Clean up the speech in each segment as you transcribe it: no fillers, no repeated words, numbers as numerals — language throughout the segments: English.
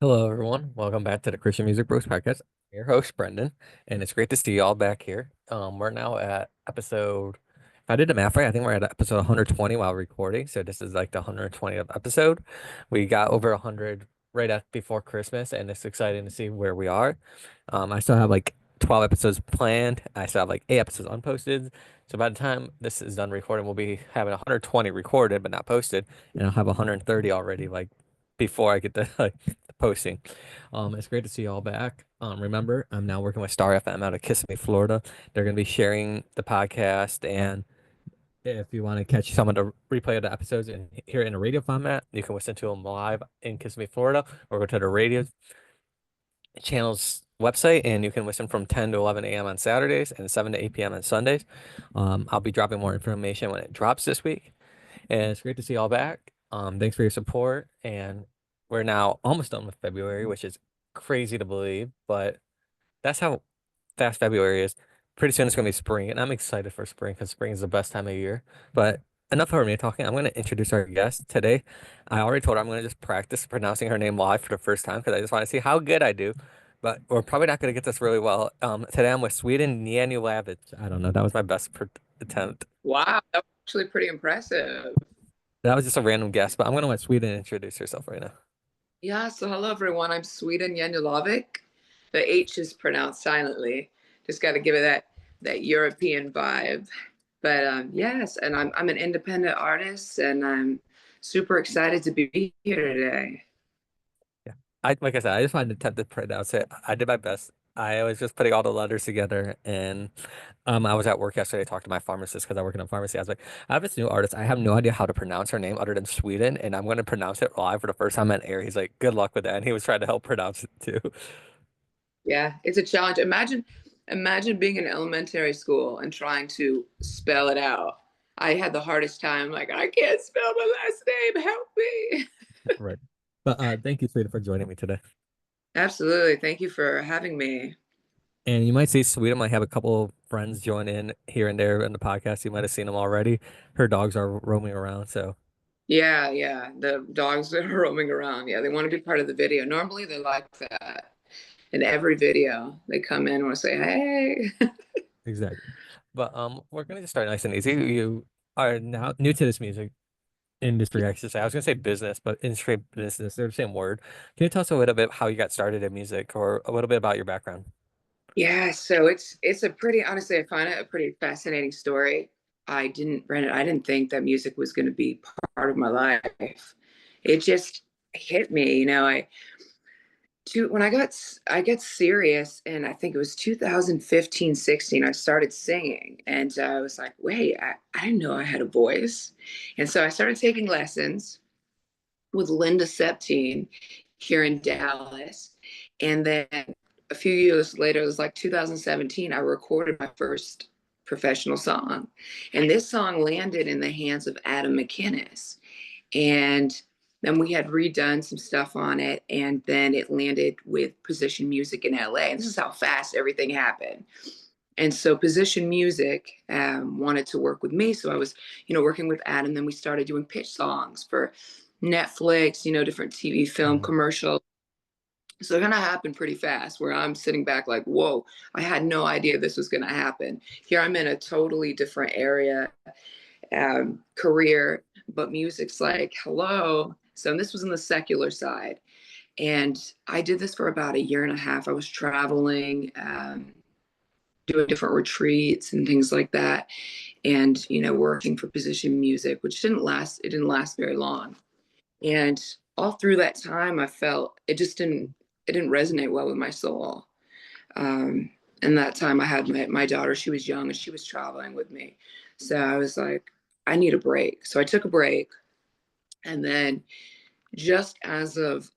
Hello, everyone. Welcome back to the Christian Music Bros podcast. I'm your host, Brendan, and it's great to see you all back here. We're now at episode, if I did the math right, I think we're at episode 120 while recording. So this is like the 120th episode. We got over 100 right at before Christmas, and it's exciting to see where we are. I still have like 12 episodes planned. I still have like 8 episodes unposted. So by the time this is done recording, we'll be having 120 recorded but not posted, and I'll have 130 already like before I get to like posting. It's great to see you all back. Remember, I'm now working with Star FM out of Kissimmee, Florida. They're going to be sharing the podcast, and if you want to catch some of the replay of the episodes and hear it in a radio format, you can listen to them live in Kissimmee, Florida, or go to the radio channel's website, and you can listen from 10 to 11 a.m. on Saturdays and 7 to 8 p.m. on Sundays. I'll be dropping more information when it drops this week. And it's great to see you all back. Thanks for your support. And we're now almost done with February, which is crazy to believe, but that's how fast February is. Pretty soon it's going to be spring, and I'm excited for spring because spring is the best time of year. But enough of me talking. I'm going to introduce our guest today. I already told her I'm going to just practice pronouncing her name live for the first time because I just want to see how good I do. But we're probably not going to get this really well. Today I'm with Sweden Yanulavich. I don't know. That was my best attempt. Wow, that was actually pretty impressive. That was just a random guess, but I'm going to let Sweden introduce herself right now. Yeah, so hello everyone. I'm Sweden Yanulavich. The H is pronounced silently. Just got to give it that European vibe. But yes, and I'm an independent artist, and I'm super excited to be here today. Yeah. Like I said, I just wanted to attempt to pronounce it. I did my best. I was just putting all the letters together, and I was at work yesterday. I talked to my pharmacist because I work in a pharmacy. I was like, I have this new artist. I have no idea how to pronounce her name other than Sweden, and I'm going to pronounce it live for the first time on air. He's like, good luck with that, and he was trying to help pronounce it too. Yeah, it's a challenge. Imagine being in elementary school and trying to spell it out. I had the hardest time. Like, I can't spell my last name. Help me. Right. But thank you, Sweden, for joining me today. Absolutely. Thank you for having me. And you might see Sweden might have a couple of friends join in here and there in the podcast. You might have seen them already. Her dogs are roaming around, so Yeah. The dogs that are roaming around. Yeah, they want to be part of the video. Normally they like that. In every video, they come in and want to say, hey. exactly. But we're gonna just start nice and easy. You are now new to this music industry, I should say. I was gonna say business, but industry business, they're the same word. Can you tell us a little bit how you got started in music or a little bit about your background? Yeah, so it's a pretty honestly, I find it a pretty fascinating story. Brandon, I didn't think that music was going to be part of my life. It just hit me, when I got serious, and I think it was 2015, 16, I started singing, and I was like, wait, I didn't know I had a voice. And so I started taking lessons with Linda Septine here in Dallas. And then a few years later, it was like 2017, I recorded my first professional song. And this song landed in the hands of Adam McInnes. And then we had redone some stuff on it, and then it landed with Position Music in LA. And this is how fast everything happened. And so Position Music wanted to work with me. So I was, working with Adam. Then we started doing pitch songs for Netflix, different TV, film, Mhm. commercial. So it kind of happened pretty fast where I'm sitting back like, whoa, I had no idea this was going to happen. Here I'm in a totally different area, career, but music's like, hello. So this was on the secular side. And I did this for about a year and a half. I was traveling, doing different retreats and things like that. And, working for Position Music, which it didn't last very long. And all through that time, I felt it didn't resonate well with my soul. And that time I had my daughter, she was young and she was traveling with me. So I was like, I need a break. So I took a break. And then just as of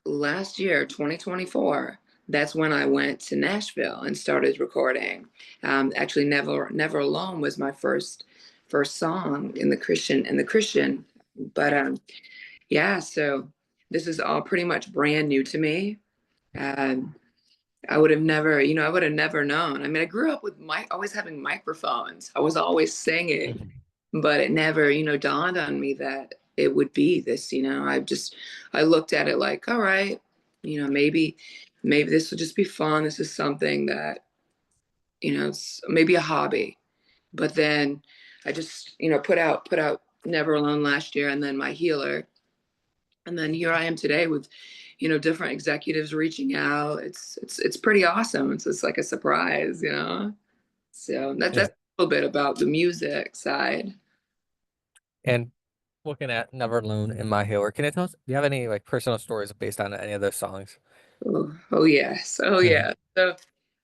last year, 2024, that's when I went to Nashville and started recording. Actually, Never Alone was my first song in the Christian. But yeah, so this is all pretty much brand new to me. Um, I would have never known. I mean, I grew up with always having microphones. I was always singing, Mhm. but it never, dawned on me that it would be this, I looked at it like, all right, maybe this will just be fun. This is something that, it's maybe a hobby. But then I just, put out Never Alone last year and then My Healer. And then here I am today with, different executives reaching out. It's pretty awesome. It's just like a surprise. So Yeah. that's a little bit about the music side. And looking at Never Alone in My Healer, can you tell us, do you have any like personal stories based on any of those songs? Oh yes. Oh Mhm. yeah. So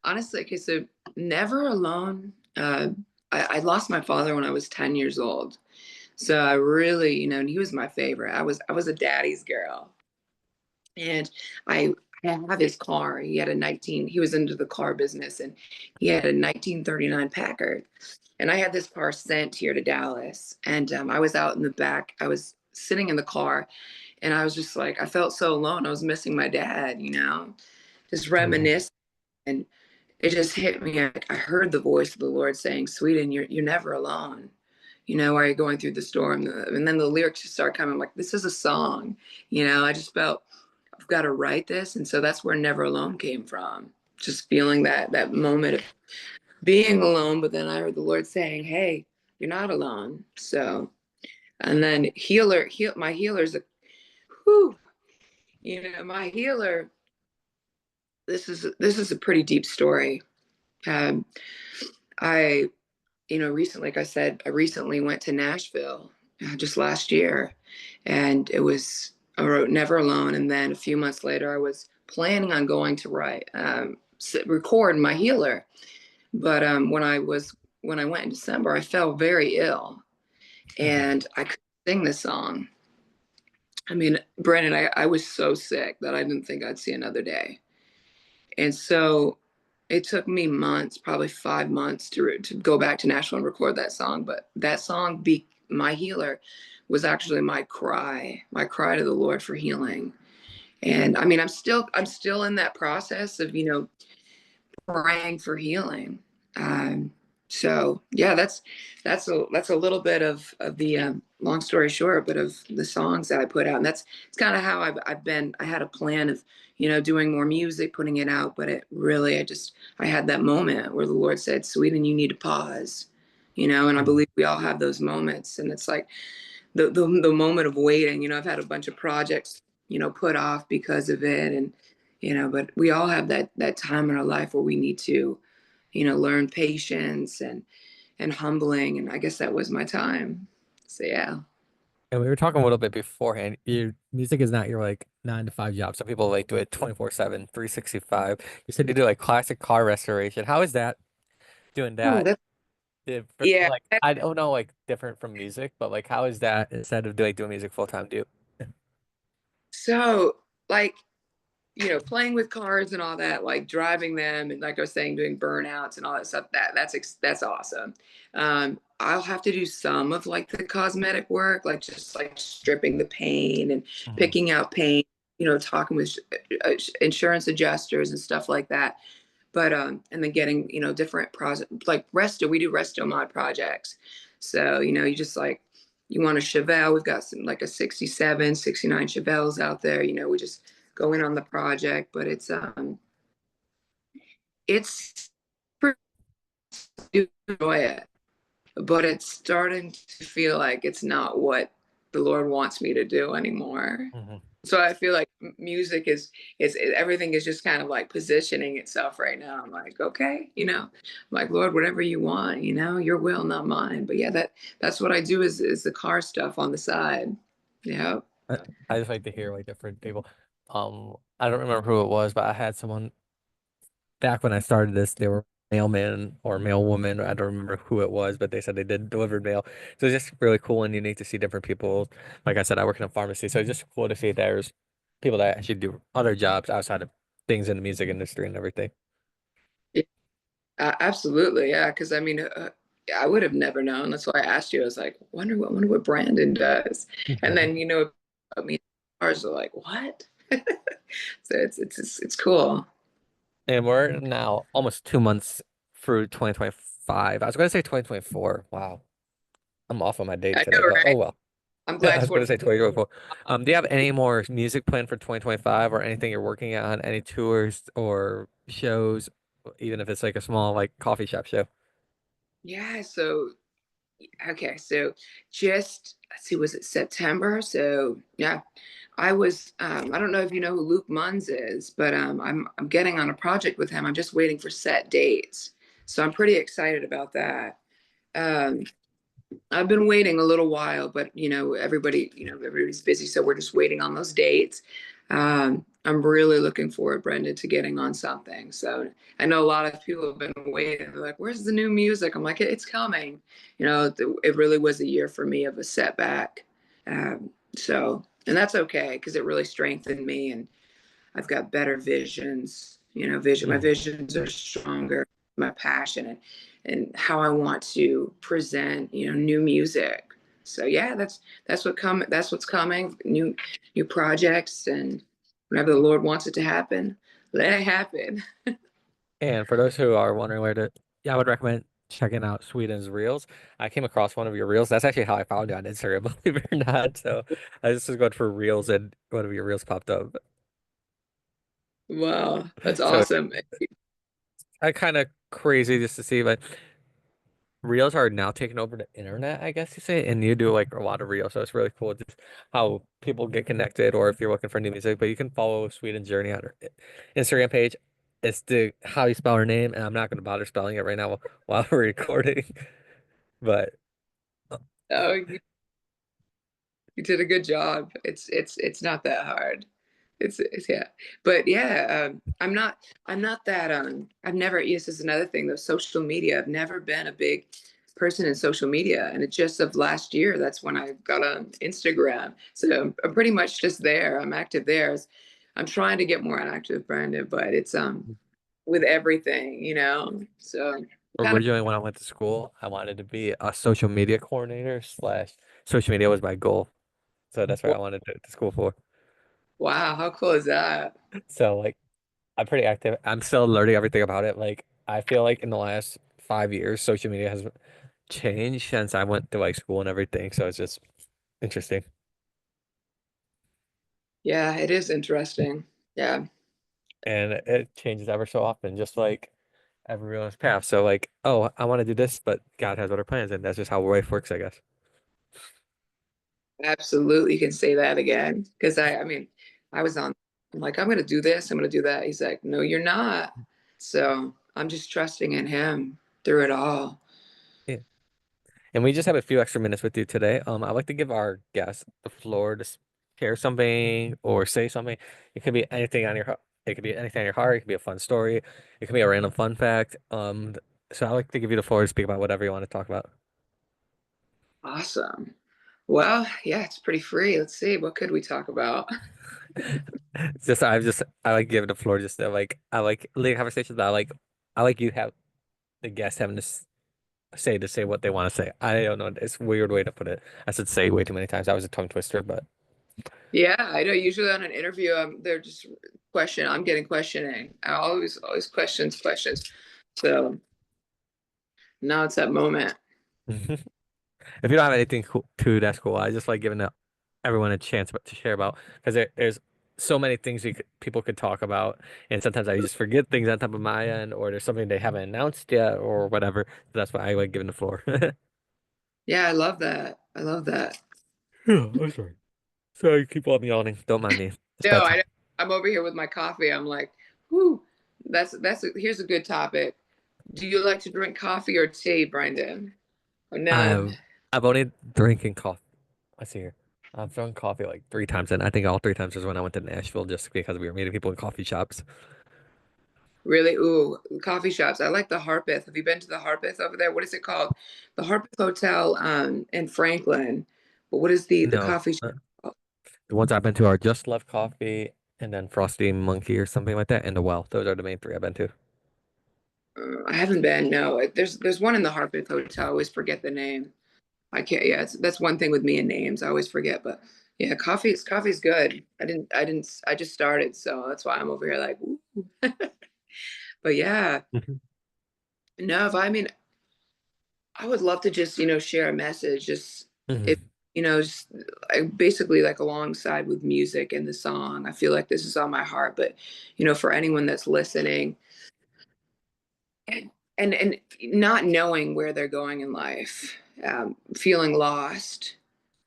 honestly, okay, so Never Alone. I lost my father when I was 10 years old. So I really, and he was my favorite. I was a daddy's girl. And I have his car. He was into the car business and he had a 1939 Packard. And I had this car sent here to Dallas. And I was out in the back. I was sitting in the car and I was just like, I felt so alone. I was missing my dad, just Mhm. reminiscing. And it just hit me. I heard the voice of the Lord saying, Sweden, you're never alone. While you're going through the storm. And then the lyrics just start coming. I'm like, this is a song. I just felt I've got to write this. And so that's where Never Alone came from. Just feeling that moment of being alone. But then I heard the Lord saying, hey, you're not alone. So, and then my healer's a, whew, my healer, this is a pretty deep story. Um, I, recently, like I said, I recently went to Nashville just last year, and I wrote Never Alone, and then a few months later, I was planning on going to record My Healer, but when I went in December, I fell very ill, Mhm. and I couldn't sing the song. I mean, Brandon, I was so sick that I didn't think I'd see another day. And so it took me months, probably 5 months to go back to Nashville and record that song. But that song, My Healer, was actually my cry to the Lord for healing. And I mean, I'm still in that process of, praying for healing. Um, so yeah, that's a little bit of the long story short, but of the songs that I put out, and that's it's kind of how I've been. I had a plan of doing more music, putting it out, but it really I had that moment where the Lord said, "Sweden, you need to pause," and I Mhm. believe we all have those moments, and it's like the moment of waiting. I've had a bunch of projects put off because of it, and but we all have that time in our life where we need to learn patience and humbling, and I guess that was my time. So yeah. And we were talking a little bit beforehand. Your music is not your like 9 to 5 job. Some people like do it 24/7, 365. You said you do like classic car restoration. How is that doing Oh, that? that's Different, yeah. like I don't know, like different from music, but like how is that instead of doing music full time? Do So like playing with cars and all that, like driving them, and like I was saying, doing burnouts and all that stuff. That's awesome. I'll have to do some of like the cosmetic work, like just like stripping the paint and Mhm. picking out paint. Talking with insurance adjusters and stuff like that. But and then getting different projects like resto. We do resto mod projects. So you just like you want a Chevelle. We've got some like a 67, 69 Chevelles out there. We just go in on the project, but it's pretty enjoy it, but it's starting to feel like it's not what the Lord wants me to do anymore. Mhm. So I feel like music is everything is just kind of like positioning itself right now. I'm like, okay, I'm like, Lord, whatever you want, your will, not mine. But yeah, that's what I do is the car stuff on the side. Yeah. I, I just like to hear like different people. I don't remember who it was, but I had someone back when I started this, they were mailman or mailwoman. I don't remember who it was, but they said they did delivered mail. So it's just really cool and unique to see different people. Like I said, I work in a pharmacy, so it's just cool to see there's people that actually do other jobs outside of things in the music industry and everything. Absolutely, yeah. Because I mean, I would have never known. That's why I asked you. I was like, wonder what Brandon does. And then I mean, ours are like, what? So it's cool. And we're now almost 2 months through 2025. I was going to say 2024. Wow, I'm off on my date I know, today, but oh right? well. I'm I glad was going to 20. say 2024. Do you have any more music planned for 2025 or anything you're working on? Any tours or shows, even if it's like a small like coffee shop show? Yeah, so okay, so just let's see, was it September? So yeah, I don't know if you know who Luke Munns is, but I'm getting on a project with him. I'm just waiting for set dates. So I'm pretty excited about that. Um, I've been waiting a little while, but everybody's busy, so we're just waiting on those dates. I'm really looking forward, Brenda, to getting on something. So I know a lot of people have been waiting. They're like, "Where's the new music?" I'm like, "It's coming." It really was a year for me of a setback. And that's okay because it really strengthened me, and I've got better visions. My Mm. visions are stronger, my passion and how I want to present, new music. So yeah, that's what's coming, new projects, and whenever the Lord wants it to happen, let it happen. And for those who are wondering where to, yeah, I would recommend checking out Sweden's Reels. I came across one of your Reels. That's actually how I found you on Instagram, believe it or not. So I just was going for Reels and one of your Reels popped up. Wow, that's So awesome. I kind of crazy just to see, but Reels are now taking over the internet, I guess you say, and you do like a lot of Reels, so it's really cool just how people get connected, or if you're looking for new music. But you can follow Sweden's Journey on her Instagram page. It's the how you spell her name, and I'm not going to bother spelling it right now while we're recording. But Oh, you did a good job. It's not that hard. It's yeah, but yeah, I'm not that I've never. This is another thing though. Social media. I've never been a big person in social media, and it's just of last year. That's when I got on Instagram. So I'm pretty much just there. I'm active there. I'm trying to get more active, Brandon, but it's with everything. So kind of. originally, when I went to school, I wanted to be a social media coordinator slash social media was my goal, so that's what I wanted to school for. Wow, how cool is that? So like I'm pretty active. I'm still learning everything about it. Like I feel like in the last 5 years, social media has changed since I went to like school and everything. So it's just interesting. Yeah, it is interesting. Yeah. And it changes ever so often, just like everyone's path. So like, oh, I want to do this, but God has other plans, and that's just how life works, I guess. Absolutely, you can say that again. Because I mean, I was on, I'm like, I'm going to do this, I'm going to do that. He's like, no, you're not. So I'm just trusting in him through it all. Yeah. And we just have a few extra minutes with you today. I'd like to give our guests the floor to share something or say something. It could be anything on your heart. It could be anything on your heart. It could be a fun story. It could be a random fun fact. So I'd like to give you the floor to speak about whatever you want to talk about. Awesome. Well, yeah, it's pretty free. Let's see, what could we talk about? It's just I like giving the floor just to like I like leading conversations, but I like you have the guests having to say what they want to say. I don't know. It's a weird way to put it. I said say way too many times. That was a tongue twister, but Yeah, I know. Usually on an interview, they're just I'm getting questioning. I always questions. So now it's that moment. if you don't have anything cool, too, that's cool. I just like giving everyone a chance to share about because there's so many things people could talk about, and sometimes I just forget things on top of my end, or there's something they haven't announced yet, or whatever. So that's why I like giving the floor. Yeah, I love that. I love that. Yeah, I'm sorry. Sorry, keep on yawning. Don't mind me. It's No, bedtime. I'm over here with my coffee. I'm like, whoo, here's a good topic. Do you like to drink coffee or tea, Brendan? Or no? I've I've only drinking coffee. Let's see here. I've drunk coffee like 3 times, and I think all 3 times was when I went to Nashville, just because we were meeting people in coffee shops. Really? Ooh, coffee shops. I like the Harpeth. Have you been to the Harpeth over there? What is it called? The Harpeth Hotel in Franklin. But what is the No, coffee shop called? the ones I've been to are Just Love Coffee, and then Frosty Monkey or something like that, and the Well. Those are the main three I've been to. I haven't been. No, there's one in the Harpeth Hotel. I always forget the name. I can't. Yeah, that's one thing with me and names. I always forget. But yeah, coffee's good. I just started, so that's why I'm over here like. Ooh. But yeah, Mhm. no. If I mean, I would love to just share a message. Just if Mhm. just basically like alongside with music and the song. I feel like this is on my heart, but for anyone that's listening and not knowing where they're going in life, feeling lost,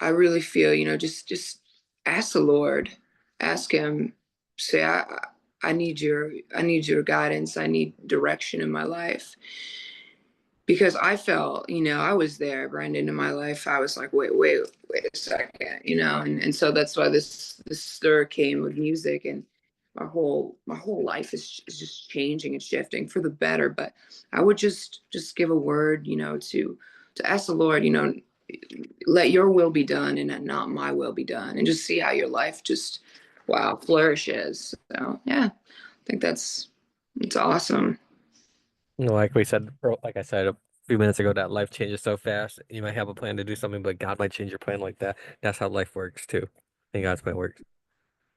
I really feel, just ask the Lord, ask Him, say, I need your guidance, I need direction in my life, because I felt, I was there, Brendan, in my life. I was like, wait a second, and so that's why this stir came with music, and my whole life is just changing and shifting for the better. But I would just give a word, to ask the Lord, let your will be done and not my will be done, and just see how your life just, wow, flourishes. So yeah, I think it's awesome. Like we said, like I said a few minutes ago, that life changes so fast. You might have a plan to do something, but God might change your plan like that. That's how life works too. And God's plan works.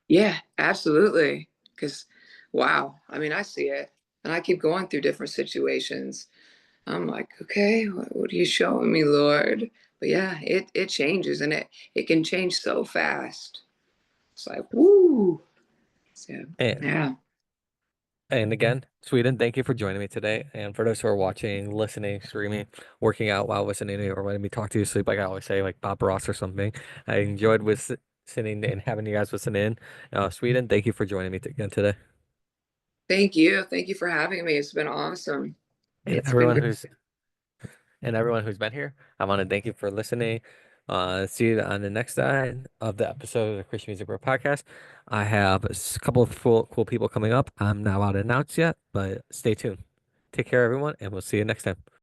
Yeah, absolutely. Because, wow, I mean, I see it, and I keep going through different situations. I'm like, okay, what are you showing me, Lord? But yeah, it changes, and it can change so fast. It's like, woo. So And yeah, and again, Sweden, thank you for joining me today. And for those who are watching, listening, streaming, working out while listening, or letting me talk to you to sleep, like I always say, like Bob Ross or something. I enjoyed listening and having you guys listen in. Sweden, thank you for joining me again today. thank you for having me. It's been awesome. And It's been great. everyone who's been here, I want to thank you for listening. See you on the next side of the episode of the Christian Music Bro podcast. I have a couple of cool people coming up. I'm not allowed to announce yet, but stay tuned. Take care, everyone, and we'll see you next time.